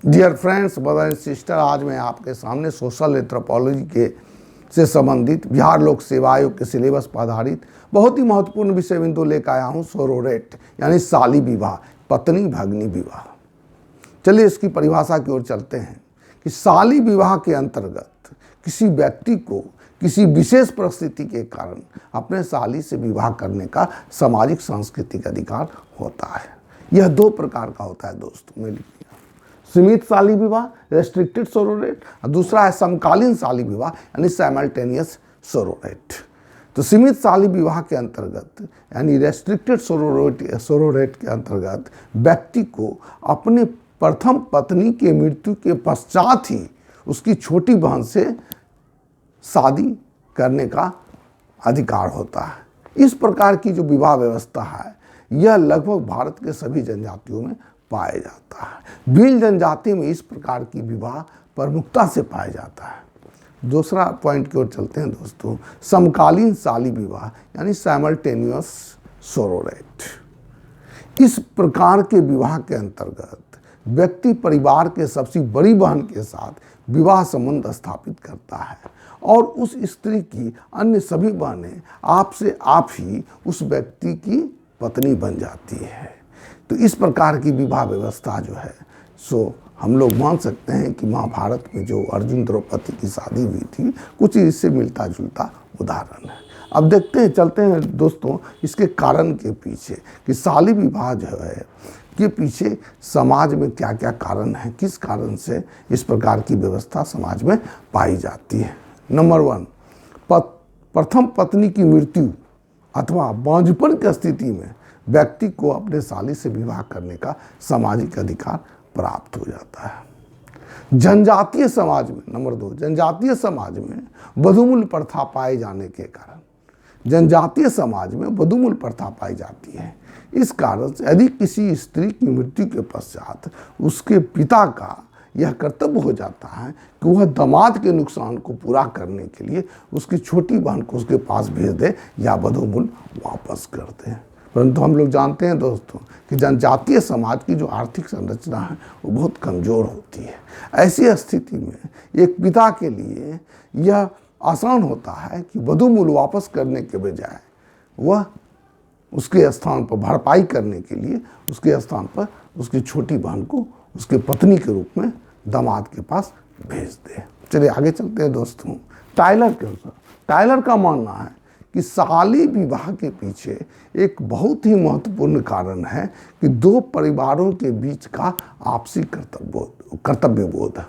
Dear friends, brother and sister, आज मैं आपके सामने सोशल एंथ्रोपोलॉजी के से संबंधित बिहार लोक सेवा आयोग के सिलेबस पर आधारित बहुत ही महत्वपूर्ण विषय बिंदु लेकर आया हूँ। सोरोरेट यानी साली विवाह, पत्नी भगनी विवाह। चलिए इसकी परिभाषा की ओर चलते हैं कि साली विवाह के अंतर्गत किसी व्यक्ति को किसी विशेष परिस्थिति के कारण अपने साली से विवाह करने का सामाजिक सांस्कृतिक अधिकार होता है। यह दो प्रकार का होता है दोस्तों, मैं लिखिए। सीमित साली विवाह रेस्ट्रिक्टेड सोरोरेट, और दूसरा है समकालीन साली विवाह यानी साइमल्टेनियस सोरोरेट। तो सीमित साली विवाह के अंतर्गत यानी रेस्ट्रिक्टेड सोरोरेट के अंतर्गत व्यक्ति को अपने प्रथम पत्नी के मृत्यु के पश्चात ही उसकी छोटी बहन से शादी करने का अधिकार होता है। इस प्रकार की जो विवाह व्यवस्था है यह लगभग भारत के सभी जनजातियों में पाया जाता है। भील जनजाति में इस प्रकार की विवाह प्रमुखता से पाया जाता है। दूसरा पॉइंट की ओर चलते हैं दोस्तों, समकालीन साली विवाह यानी साइमल्टेनियस सोरोरेट। इस प्रकार के विवाह के अंतर्गत व्यक्ति परिवार के सबसे बड़ी बहन के साथ विवाह संबंध स्थापित करता है और उस स्त्री की अन्य सभी बहनें आपसे आप ही उस व्यक्ति की पत्नी बन जाती है। तो इस प्रकार की विवाह व्यवस्था जो है सो हम लोग मान सकते हैं कि महाभारत में जो अर्जुन द्रौपदी की शादी हुई थी कुछ इससे मिलता जुलता उदाहरण है। अब देखते हैं, चलते हैं दोस्तों इसके कारण के पीछे कि साली विवाह जो है के पीछे समाज में क्या क्या कारण है, किस कारण से इस प्रकार की व्यवस्था समाज में पाई जाती है। नंबर 1, प्रथम पत्नी की मृत्यु अथवा बांझपन की स्थिति में व्यक्ति को अपने साली से विवाह करने का सामाजिक अधिकार प्राप्त हो जाता है। जनजातीय समाज में, नंबर 2, जनजातीय समाज में वधूमूल प्रथा पाए जाने के कारण, जनजातीय समाज में वधूमूल प्रथा पाई जाती है। इस कारण से यदि किसी स्त्री की मृत्यु के पश्चात उसके पिता का यह कर्तव्य हो जाता है कि वह दामाद के नुकसान को पूरा करने के लिए उसकी छोटी बहन को उसके पास भेज दे या वधूमूल वापस कर दे। परंतु हम लोग जानते हैं दोस्तों कि जनजातीय समाज की जो आर्थिक संरचना है वो बहुत कमज़ोर होती है। ऐसी स्थिति में एक पिता के लिए यह आसान होता है कि वधूमूल वापस करने के बजाय वह उसके स्थान पर भरपाई करने के लिए उसके स्थान पर उसकी छोटी बहन को उसके पत्नी के रूप में दामाद के पास भेज दे। चलिए आगे चलते हैं दोस्तों। टायलर के अनुसार, टायलर का मानना है कि साली विवाह के पीछे एक बहुत ही महत्वपूर्ण कारण है कि दो परिवारों के बीच का आपसी कर्तव्य बोध है।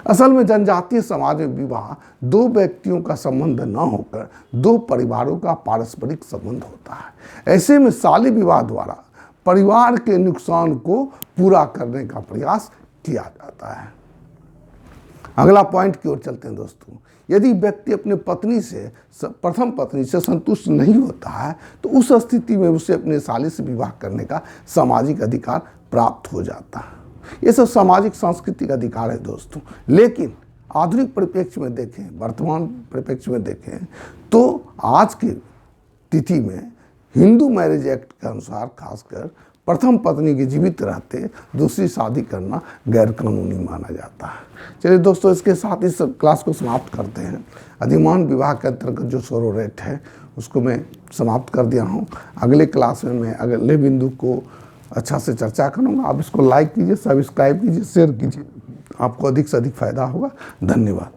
असल में जनजातीय समाज में विवाह दो व्यक्तियों का संबंध न होकर दो परिवारों का पारस्परिक संबंध होता है। ऐसे में साली विवाह द्वारा परिवार के नुकसान को पूरा करने का प्रयास किया जाता है। अगला पॉइंट की ओर चलते हैं दोस्तों। यदि व्यक्ति अपने पत्नी से, प्रथम पत्नी से संतुष्ट नहीं होता है तो उस स्थिति में उसे अपने साली से विवाह करने का सामाजिक अधिकार प्राप्त हो जाता है। ये सब सामाजिक सांस्कृतिक अधिकार है दोस्तों। लेकिन आधुनिक परिप्रेक्ष्य में देखें, वर्तमान परिप्रेक्ष्य में देखें तो आज की तिथि में हिंदू मैरिज एक्ट के अनुसार खासकर प्रथम पत्नी के जीवित रहते दूसरी शादी करना गैर कानूनी माना जाता है। चलिए दोस्तों, इसके साथ इस क्लास को समाप्त करते हैं। अधिमान विवाह के अंतर्गत जो सोरोरेट है उसको मैं समाप्त कर दिया हूँ। अगले क्लास में मैं अगले बिंदु को अच्छा से चर्चा करूँगा। आप इसको लाइक कीजिए, सब्सक्राइब कीजिए, शेयर कीजिए, आपको अधिक से अधिक फायदा होगा। धन्यवाद।